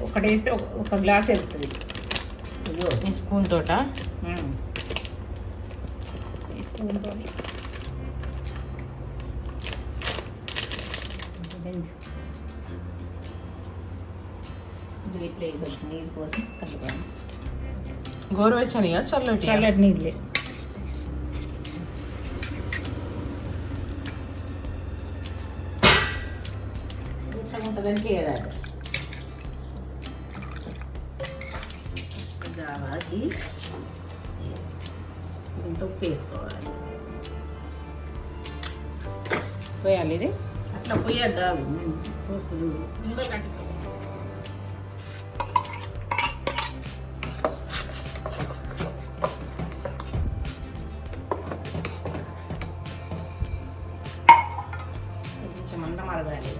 ఒకటి వేస్తే ఒక గ్లాస్ వెళ్తుంది. ఈ స్పూన్ తోట ఈ స్పూన్ తోటి ఇట్లా వేయవచ్చు నీళ్ళు కోసం కలుపుకొని. గోరువెచ్చనియా చల్లటి? చల్లటి నీళ్ళే. ఉంటుందని ఏడాది జావాకి ఇంత ఉప్పు వేసుకోవాలి. పోయాలి ఇది అట్లా పోయద్దా పోస్తూ చూడు. కొంచెం అంతా మరగాలి.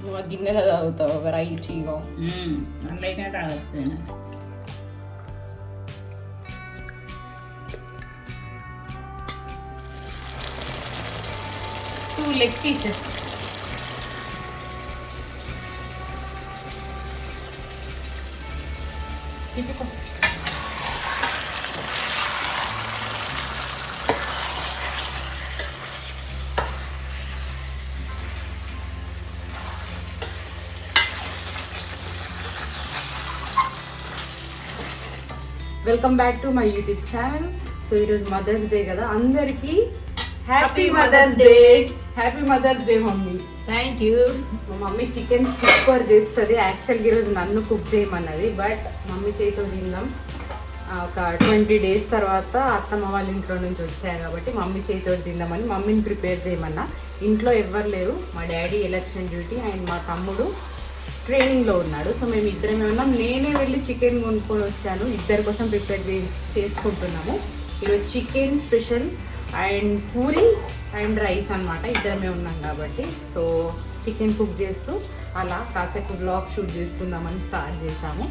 నువ్వు ఆ గిన్నెలో తాగుతావు వెరైటీగా. అందులో అయితే తాగొస్తాను. 2 leg pieces. Typical. Welcome back to my YouTube channel. So ఈరోజు మదర్స్ డే కదా, అందరికీ happy mother's day. Happy mother's day mummy. Thank you. మా మమ్మీ చికెన్ సూపర్ చేస్తుంది. యాక్చువల్గా ఈరోజు నన్ను కుక్ చేయమన్నది, బట్ మమ్మీ చేతితో తిందాం. ఒక 20 days తర్వాత అత్తమ్మ వాళ్ళ ఇంట్లో నుంచి వచ్చాయి కాబట్టి మమ్మీ చేతితో తిందామని మమ్మీని ప్రిపేర్ చేయమన్నా. ఇంట్లో ఎవ్వరు లేరు, మా డాడీ ఎలక్షన్ డ్యూటీ అండ్ మా తమ్ముడు ట్రైనింగ్లో ఉన్నాడు. సో మేము ఇద్దరమే ఉన్నాం. నేనే వెళ్ళి చికెన్ కొనుక్కొని వచ్చాను. ఇద్దరి కోసం ప్రిపేర్ చేసుకుంటున్నాము. ఈరోజు chicken special and puri and rice అనమాట. ఇద్దరమే ఉన్నాం కాబట్టి సో చికెన్ కుక్ చేస్తూ అలా కాసేపు బ్లాగ్ షూట్ చేసుకుందామని స్టార్ట్ చేసాము.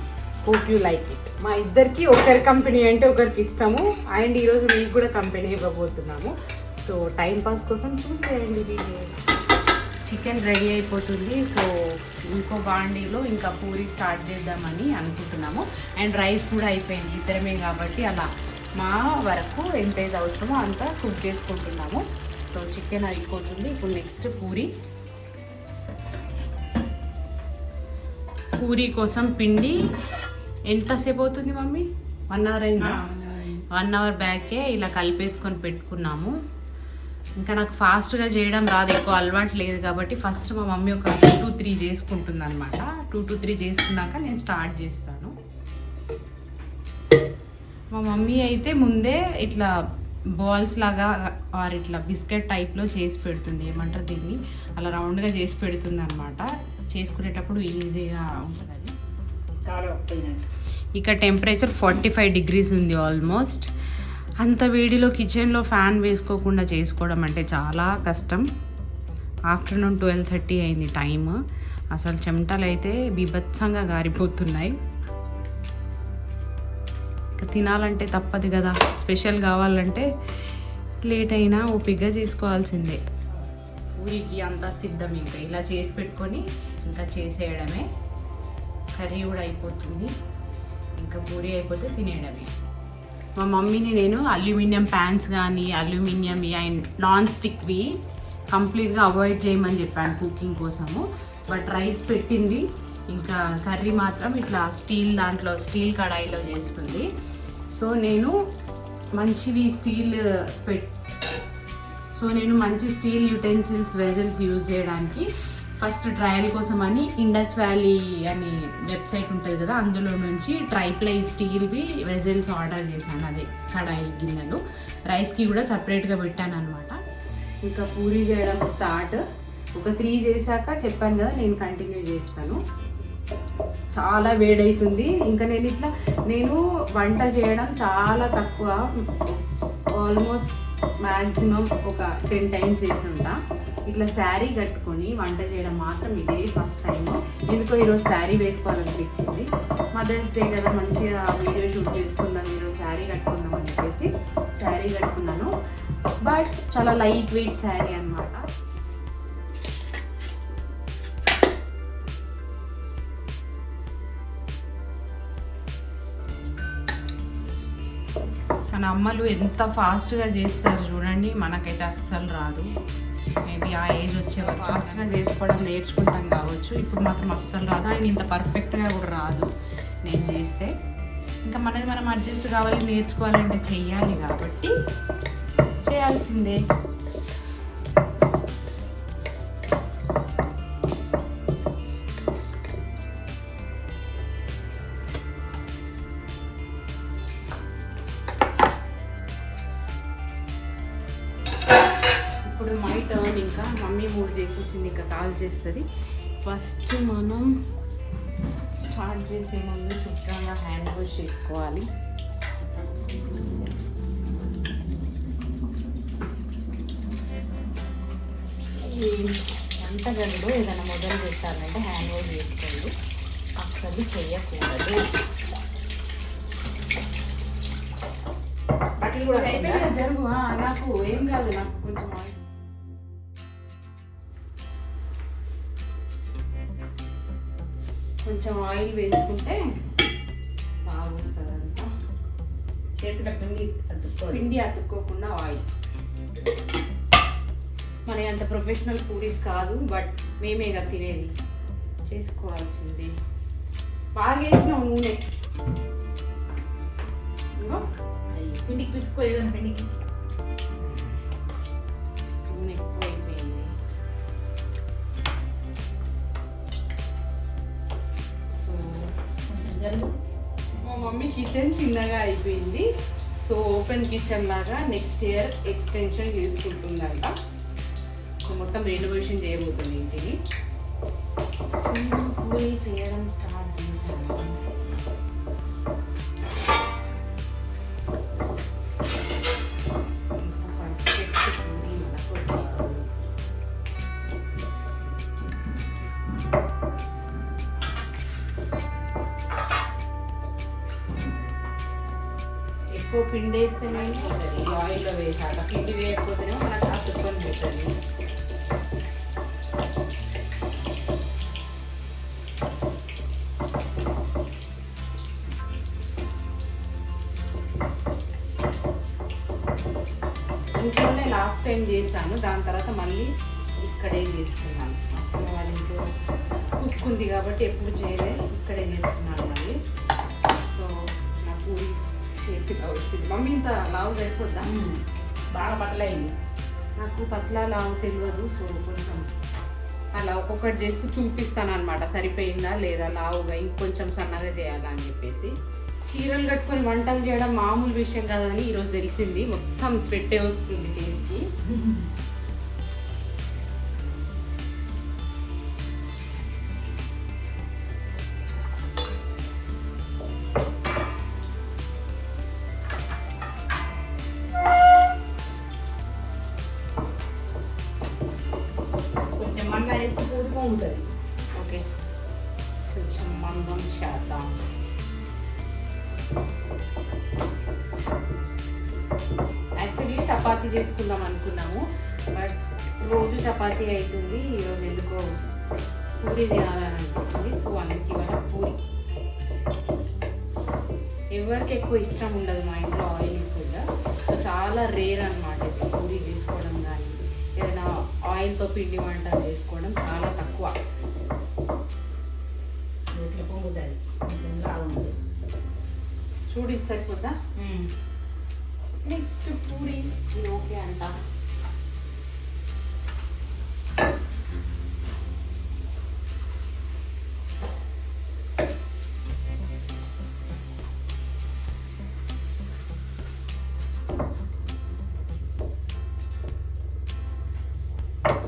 Hope you like it. మా ఇద్దరికి ఒకరి కంపెనీ అంటే ఒకరికి ఇష్టము అండ్ ఈరోజు మీకు కూడా కంపెనీ ఇవ్వబోతున్నాము. సో టైంపాస్ కోసం చూసేయండి. చికెన్ రెడీ అయిపోతుంది. సో ఇంకో బాండీలో ఇంకా పూరి స్టార్ట్ చేద్దామని అనుకుంటున్నాము. అండ్ రైస్ కూడా అయిపోయింది, ఇద్దరమే కాబట్టి అలా మా వరకు ఎంతైతే అవసరమో అంతా కుక్ చేసుకుంటున్నాము. సో చికెన్ అయిపోతుంది. ఇప్పుడు నెక్స్ట్ పూరి కోసం పిండి ఎంతసేపు అవుతుంది మమ్మీ? 1 hour అయిందా? 1 hour బ్యాకే ఇలా కలిపేసుకొని పెట్టుకున్నాము. ఇంకా నాకు ఫాస్ట్గా చేయడం రాదు, ఎక్కువ అలవాటు లేదు కాబట్టి ఫస్ట్ మా మమ్మీ ఒక 2 to 3 చేసుకుంటుంది అనమాట. 2 to 3 చేసుకున్నాక నేను స్టార్ట్ చేస్తాను. మా మమ్మీ అయితే ముందే ఇట్లా బాల్స్ లాగా ఆర్ ఇట్లా బిస్కెట్ టైప్లో చేసి పెడుతుంది, ఏమంటారు దీన్ని, అలా రౌండ్గా చేసి పెడుతుంది అనమాట. చేసుకునేటప్పుడు ఈజీగా ఉంటుంది. ఇక టెంపరేచర్ 45 degrees ఉంది ఆల్మోస్ట్. అంత వేడిలో కిచెన్లో ఫ్యాన్ వేసుకోకుండా చేసుకోవడం అంటే చాలా కష్టం. ఆఫ్టర్నూన్ 12:30 అయింది టైం. అసలు చెమటలు అయితే బీభత్సంగా గారిపోతున్నాయి. తినాలంటే తప్పదు కదా, స్పెషల్ కావాలంటే లేట్ అయినా ఓపికగా చేసుకోవాల్సిందే. పూరికి అంతా సిద్ధం, ఇంకా ఇలా చేసి పెట్టుకొని ఇంకా చేసేయడమే. కర్రీ కూడా అయిపోతుంది, ఇంకా పూరి అయిపోతే తినేయడమే. మా మమ్మీని నేను అల్యూమినియం ప్యాన్స్ కానీ అల్యూమినియం అండ్ నాన్ స్టిక్వి కంప్లీట్గా అవాయిడ్ చేయమని చెప్పాను కుకింగ్ కోసము. బట్ రైస్ పెట్టింది, ఇంకా కర్రీ మాత్రం ఇట్లా స్టీల్ కడాయిలో చేస్తుంది. సో నేను మంచి స్టీల్ యుటెన్సిల్స్ వెజల్స్ యూజ్ చేయడానికి ఫస్ట్ ట్రయల్ కోసం అని ఇండస్ వ్యాలీ అని వెబ్సైట్ ఉంటుంది కదా, అందులో నుంచి ట్రైప్లై స్టీల్వి వెజల్స్ ఆర్డర్ చేశాను. అదే కడాయి గిన్నెలు. రైస్కి కూడా సపరేట్గా పెట్టాను అనమాట. ఇంకా పూరి చేయడం స్టార్ట్. ఒక 3 చేశాక చెప్పాను కదా నేను కంటిన్యూ చేస్తాను. చాలా వేడవుతుంది. ఇంకా నేను వంట చేయడం చాలా తక్కువ, ఆల్మోస్ట్ మ్యాక్సిమం ఒక 10 times చేసి ఉంటా. ఇట్లా శారీ కట్టుకొని వంట చేయడం మాత్రం ఇదే ఫస్ట్ టైం. ఎందుకో ఈరోజు శారీ వేసుకోవాలనిపించింది. మదర్స్ డే కదా, మంచిగా వీడియో షూట్ చేసుకుందాం, ఈరోజు శారీ కట్టుకుందాం అని చెప్పేసి శారీ కట్టుకున్నాను. బట్ చాలా లైట్ వెయిట్ శారీ అనమాట. మన అమ్మలు ఎంత ఫాస్ట్గా చేస్తారు చూడండి, మనకైతే అస్సలు రాదు. మేబీ ఆ ఏజ్ వచ్చేవారు ఫాస్ట్గా చేసుకోవడం నేర్చుకుంటాం కావచ్చు, ఇప్పుడు మాత్రం అస్సలు రాదు. అండ్ ఇంత పర్ఫెక్ట్గా కూడా రాదు నేను చేస్తే. ఇంకా మనది మనం అడ్జస్ట్ కావాలి, నేర్చుకోవాలంటే చెయ్యాలి కాబట్టి చేయాల్సిందే. ఇప్పుడు మై టర్న్. ఇంకా మమ్మీ మూడు చేసేసింది, ఇంకా కాల్ చేస్తుంది. ఫస్ట్ మనం స్టార్ట్ చేసే ముందు శుభ్రంగా హ్యాండ్ వాష్ చేసుకోవాలి. ఈ వంటగదిలో ఏదైనా మొదలు పెట్టాలంటే హ్యాండ్ వాష్ చేసుకోండి, అస్సలు చేయకూడదు. బట్టలు కూడా జరుగు, నాకు ఏం కాదు, నాకు కొంచెం ఆయిల్ వేసుకుంటే బాగా వస్తుంది అంతా. చేతిలో పిండి అతుక్కోకుండా ఆయిల్. మన అంత ప్రొఫెషనల్ పూరీస్ కాదు, బట్ మేమేగా తినేది, చేసుకోవాల్సిందే. బాగా వేసిన నూనె పిండికి పిసుకోలేదని పిండికి నూనె ఎక్కువ అయిపోయింది. సో మా మమ్మీ కిచెన్ చిన్నగా అయిపోయింది. సో ఓపెన్ కిచెన్ లాగా నెక్స్ట్ ఇయర్ ఎక్స్టెన్షన్ చేసుకుంటుందంట. సో మొత్తం రెనోవేషన్ చేయబోతుంది ఇంటిని. పూరి చేయడం స్టార్ట్ చేశాను. ఎక్కువ పిండి వేస్తేనే ఉంటుంది, ఆయిల్లో వేసాక పిండి వేయకపోతేనే మనకు అతుక్కొని పోతుంది. ఇంట్లోనే లాస్ట్ టైం చేశాను, దాని తర్వాత మళ్ళీ ఇక్కడే చేస్తున్నాను. అక్కడ వాళ్ళ ఇంట్లో కుక్ ఉంది కాబట్టి ఎప్పుడు చేయలేదు, ఇక్కడే చేస్తున్నాను మళ్ళీ. సో నాకు షేప్గా వచ్చింది. మమ్మీ ఇంత లావు సరిపోద్దా? బాగా పట్లయింది. నాకు పట్ల లావు తెలియదు, సో కొంచెం అలా ఒక్కొక్కటి చేస్తూ చూపిస్తాను అనమాట, సరిపోయిందా లేదా లావుగా, ఇంకొంచెం సన్నగా చేయాలా అని చెప్పేసి. చీరలు కట్టుకొని వంటలు చేయడం మామూలు విషయం కాదని ఈరోజు తెలిసింది. మొత్తం స్వెట్టే వస్తుంది ఫేస్కి. కొంచెం మంద వేస్తే పూరి పొంగుతుంది. ఓకే, కొంచెం మందం చేద్దాం. యాక్చువల్లీ చపాతీ చేసుకుందాం అనుకున్నాము, బట్ రోజు చపాతీ అవుతుంది, ఈరోజు ఎందుకో పూరి తినాలని అనిపించింది. సో అందుకే ఇవాళ పూరి. ఎవరికి ఎక్కువ ఇష్టం ఉండదు మా ఇంట్లో ఆయిల్ ఫుడ్, సో చాలా రేర్ అనమాట ఇది పూరి చేసుకోవడం. కానీ ఏదైనా ఆయిల్తో పిండి వంటలు చేసుకోవడం చాలా తక్కువ. ఇట్లా పొంగుతుంది, కొంచెం బాగుంటుంది. చూడు ఇది సరిపోద్దా? నెక్స్ట్ పూరి ఓకే అంట.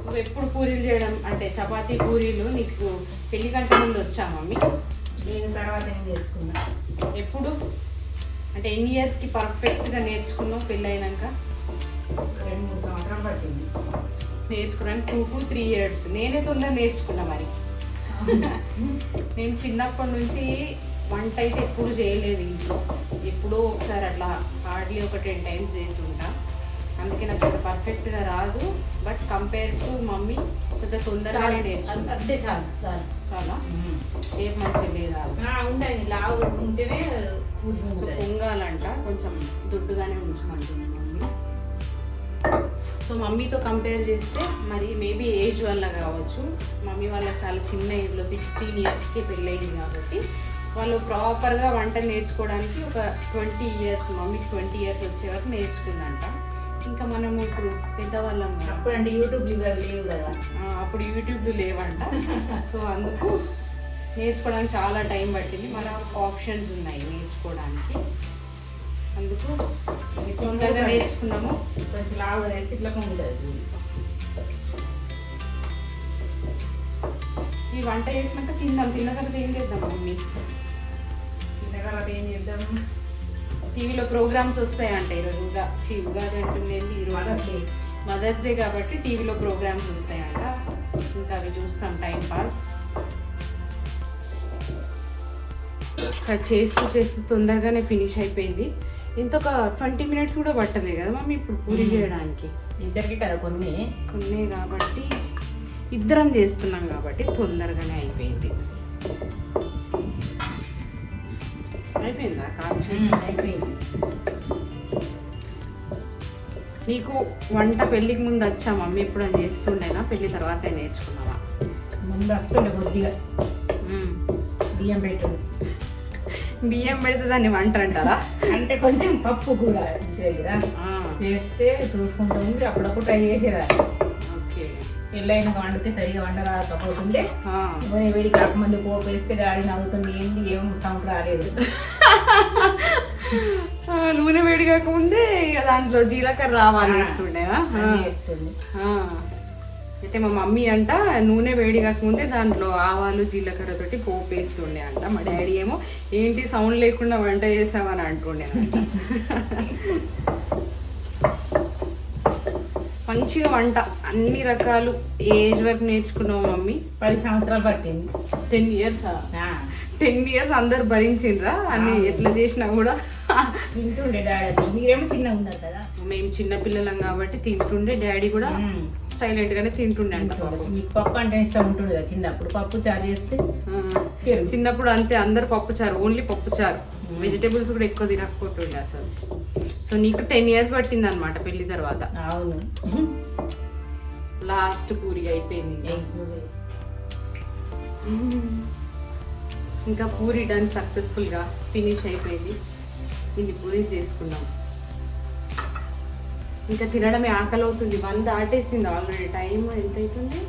నువ్వు ఎప్పుడు పూరీలు చేయడం అంటే చపాతీ పూరీలు నీకు పెళ్లి కంటే ముందు వచ్చా మమ్మీ? నేను తర్వాత ఏం నేర్చుకున్నా. ఎప్పుడు అంటే ఎన్ని ఇయర్స్కి పర్ఫెక్ట్గా నేర్చుకున్నావు పెళ్ళి అయినాక? 2-3 సంవత్సరాలు పట్టింది. నేర్చుకున్నాను 2 to 3 years. నేనే తొందర నేర్చుకున్నా మరి. నేను చిన్నప్పటి నుంచి వంట అయితే ఎప్పుడు చేయలేదు ఇంట్లో. ఎప్పుడో ఒకసారి అట్లా హార్డ్లీ ఒక 10 times చేసి ఉంటా. అందుకే నాకు పర్ఫెక్ట్గా రాదు. బట్ కంపేర్ టు మమ్మీ కొంచెం తొందరగానే నేర్చుకుంటా. అంతే చాలు చాలా షేప్ మంచిగా లేదా ఉండాలి. లావు ఉంటేనే సో పొంగాలంట కొంచెం దుడ్డుగానే ఉంచమంటుంది మమ్మీ. సో మమ్మీతో కంపేర్ చేస్తే మరి మేబీ ఏజ్ వల్ల కావచ్చు. మమ్మీ వాళ్ళ చాలా చిన్న ఏజ్లో 16 yearsకి పెళ్ళయింది కాబట్టి వాళ్ళు ప్రాపర్గా వంట నేర్చుకోవడానికి ఒక 20 years, మమ్మీకి 20 years వచ్చే వరకు నేర్చుకుందంట. ఇంకా మనము ఇప్పుడు పెద్దవాళ్ళం అప్పుడు అంటే యూట్యూబ్ లేవు కదా, అప్పుడు యూట్యూబ్లు లేవంట. సో అందుకు నేర్చుకోవడానికి చాలా టైం పట్టింది. మన ఆప్షన్స్ ఉన్నాయి నేర్చుకోవడానికి. అందుకు తొందరగా నేర్చుకున్నాము. కొంచెం లావుగా వేస్తే ఇట్లా పొంగుతుంది. ఈ వంట చేసినాక తిందాం. తిన్న తర్వాత ఏం చేద్దాం మమ్మీ? తిన్న తర్వాత ఏం చేద్దాం? టీవీలో ప్రోగ్రామ్స్ వస్తాయంట ఈరోజు. ఉగాది అంటుంది ఈరోజు మదర్స్ డే కాబట్టి టీవీలో ప్రోగ్రామ్స్ వస్తాయంట. ఇంకా అవి చూస్తాం టైం పాస్. చేస్తూ చేస్తూ తొందరగానే ఫినిష్ అయిపోయింది. ఇంకొక 20 minutes కూడా పట్టలేదు కదా మమ్మీ ఇప్పుడు పూరి చేయడానికి. ఇద్దరికి కదా కొన్ని కాబట్టి ఇద్దరం చేస్తున్నాం కాబట్టి తొందరగానే అయిపోయింది. అయిపోయిందా కాల్చి? అయిపోయింది. నీకు వంట పెళ్ళికి ముందు వచ్చా మమ్మీ? ఇప్పుడు అని చేస్తుండేనా? పెళ్ళి తర్వాత నేర్చుకున్నావా? ముందు వస్తుండే కొద్దిగా బియ్యం పెట్టు. బియ్యం పెడితే దాన్ని వంట అంటారా? అంటే కొంచెం పప్పు కూర ఇంటి దగ్గర చేస్తే చూసుకుంటూ ఉంది. అప్పుడప్పుడు ట్రై చేసేదాన్ని. ఓకే. పెళ్ళైన వండితే సరిగా వంట రాకపోతుండే వేడి కాకముందు పోపు వేస్తే గాడి నవ్వుతుంది. ఏంటి ఏం సౌండ్ రాలేదు. నూనె వేడి కాకముందే ఇక దాంట్లో జీలకర్ర ఆవాలు వేస్తుండేనా? వేస్తుంది. అయితే మా మమ్మీ అంట నూనె వేడి కాకముందే దాంట్లో ఆవాలు జీలకర్ర తోటి పోపు వేస్తుండే అంట. మా డాడీ ఏమో ఏంటి సౌండ్ లేకుండా వంట చేసామని అంటుండే అంట. మంచిగా వంట అన్ని రకాలు ఏజ్ వరకు నేర్చుకున్నావు మమ్మీ? 10 సంవత్సరాలు పట్టింది. 10 years? 10 years అందరు భరించిండ్రా అన్ని ఎట్లా చేసినా కూడా? తింటుండే డాడీ. మీరేమో చిన్నగా ఉన్నారు కదా. మేము చిన్న పిల్లలం కాబట్టి తింటుండే. డాడీ కూడా సైలెంట్ గానే తింటుండే అంట. మీకు పప్పు అంటే ఇష్టం ఉంటుండే కదా చిన్నప్పుడు? పప్పు చారు చేస్తే చిన్నప్పుడు అంతే అందరు పప్పు చారు, ఓన్లీ పప్పు చారు. వెజిటేబుల్స్ కూడా ఎక్కువ తినకపోతుండే అసలు. సో నీకు 10 years పట్టింది అనమాట పెళ్లి తర్వాత. అవును. లాస్ట్ పూరి అయిపోయింది. ఇంకా పూరి డన్, సక్సెస్ఫుల్గా ఫినిష్ అయిపోయింది. ఇన్ని పూరి చేసుకున్నాం. ఇంకా తినడమే ఆకలి అవుతుంది. 1 దాటేసింది ఆల్రెడీ. టైం ఎంత అవుతుంది?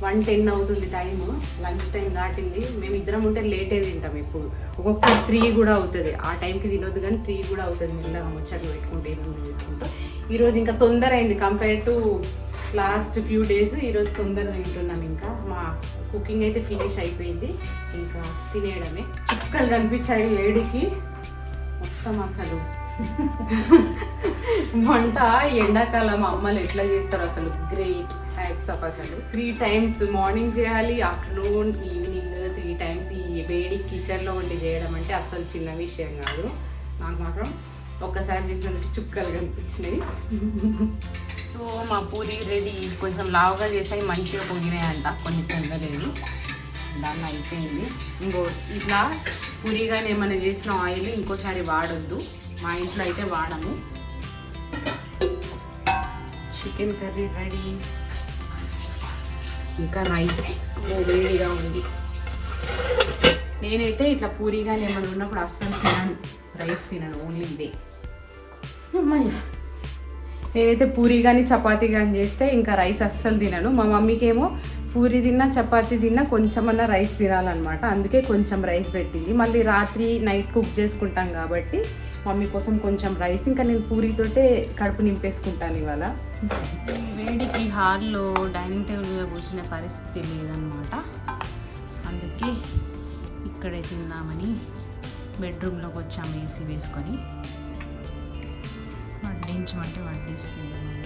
1:10 అవుతుంది టైం. లంచ్ టైం దాటింది. మేము ఇద్దరం ఉంటే లేటే తింటాం ఎప్పుడు. ఒక్కొక్కసారి 3 కూడా అవుతుంది. ఆ టైంకి తినొద్దు కానీ 3 కూడా అవుతుంది. మెల్లగా ముచ్చట్లు పెట్టుకుంటే ఏమన్నా చేసుకుంటాం. ఈరోజు ఇంకా తొందర అయింది compare to last few days. ఈరోజు తొందర తింటున్నాం. ఇంకా మా కుకింగ్ అయితే ఫినిష్ అయిపోయింది. ఇంకా తినేయడమే. చుక్కలు కనిపించాయి వేడికి మొత్తం. అసలు వంట ఎండాకాలం అమ్మలు ఎట్లా చేస్తారు అసలు గ్రేట్. హ్యాట్స్ ఆఫ్ అసలు. 3 times మార్నింగ్ చేయాలి, ఆఫ్టర్నూన్, ఈవినింగ్ 3 times ఈ వేడి కిచెన్లో ఉండి చేయడం అంటే అసలు చిన్న విషయం కాదు. నాకు మాత్రం ఒక్కసారి చేసినందుకు చుక్కలు కనిపించినాయి. సో మా పూరి రెడీ. కొంచెం లావుగా చేసాయి, మంచిగా పొంగినాయి అంట. కొన్ని పొంగలేదు. దాన్ని అయిపోయింది. ఇంకో ఇట్లా పూరిగానే ఏమైనా చేసిన ఆయిల్ ఇంకోసారి వాడొద్దు. మా ఇంట్లో అయితే వాడము. Chicken curry ready. ఇంకా రైస్ వేడిగా ఉంది. నేనైతే ఇట్లా పూరిగానే ఏమైనా ఉన్నప్పుడు అస్సలు తినను, రైస్ తినను, ఓన్లీ ఇదే. నేనైతే పూరి కానీ చపాతీ కానీ చేస్తే ఇంకా రైస్ అస్సలు తినను. మా మమ్మీకి ఏమో పూరి తిన్నా చపాతీ తిన్నా కొంచెమన్నా రైస్ తినాలన్నమాట. అందుకే కొంచెం రైస్ పెట్టింది. మళ్ళీ రాత్రి నైట్ కుక్ చేసుకుంటాం కాబట్టి మమ్మీ కోసం కొంచెం రైస్. ఇంకా నేను పూరితోటే కడుపు నింపేసుకుంటాను ఇవాళ. వేడికి హాల్లో డైనింగ్ టేబుల్ మీద కూర్చునే పరిస్థితి లేదనమాట. అందుకే ఇక్కడే తిందామని బెడ్రూమ్లోకి వచ్చాము ఏసీ వేసుకొని. మా వడ్డించమంటే వడ్డిస్తుంది మమ్మీ.